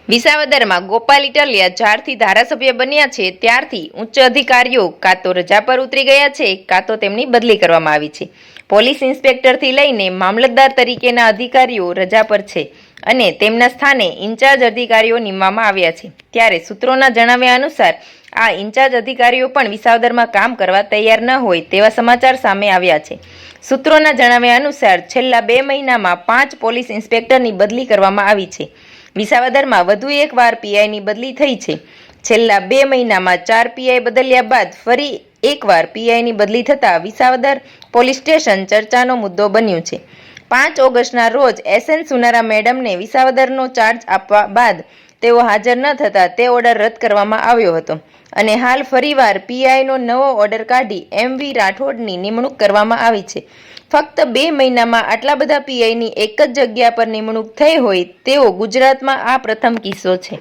વિસાવદરમાં ગોપાલ ઇટલિયા જ્યારથી ધારાસભ્ય બન્યા છે ત્યારથી ઉચ્ચ અધિકારીઓ કાં તો રજા પર ઉતરી ગયા છે કાં તો તેમની બદલી કરવામાં આવી છે. પોલીસ ઇન્સ્પેક્ટરથી લઈને મામલતદાર તરીકેના અધિકારીઓ રજા પર છે અને તેમના સ્થાને ઇન્ચાર્જ અધિકારીઓ નીમવામાં આવ્યા છે. ત્યારે સૂત્રોના જણાવ્યા અનુસાર આ ઇન્ચાર્જ અધિકારીઓ પણ વિસાવદરમાં કામ કરવા તૈયાર ન હોય તેવા સમાચાર સામે આવ્યા છે. સૂત્રોના જણાવ્યા અનુસાર છેલ્લા 2 મહિનામાં 5 પોલીસ ઇન્સ્પેક્ટરની બદલી કરવામાં આવી છે. વિસાવદરમાં વધુ એકવાર પીઆઈની બદલી થઈ છે. છેલ્લા 2 મહિનામાં 4 પીઆઈ બદલ્યા બાદ ફરી એકવાર પીઆઈની બદલી થતાં વિસાવદર પોલીસ સ્ટેશન ચર્ચાનો મુદ્દો બન્યું છે. 5 ઓગસ્ટના રોજ એસએન સુનારા મેડમને વિસાવદરનો ચાર્જ આપવા બાદ તેઓ હાજર ન થતા તે ઓર્ડર રદ કરવામાં આવ્યો હતો અને હાલ ફરીવાર પીઆઈનો નવો ઓર્ડર કાઢી એમવી રાઠોડની નિમણૂક કરવામાં આવી છે. ફક્ત 2 મહિનામાં આટલા બધા પીઆઈની એક જ જગ્યા પર નિમણૂક થઈ હોય તેવો ગુજરાતમાં આ પ્રથમ કિસ્સો છે.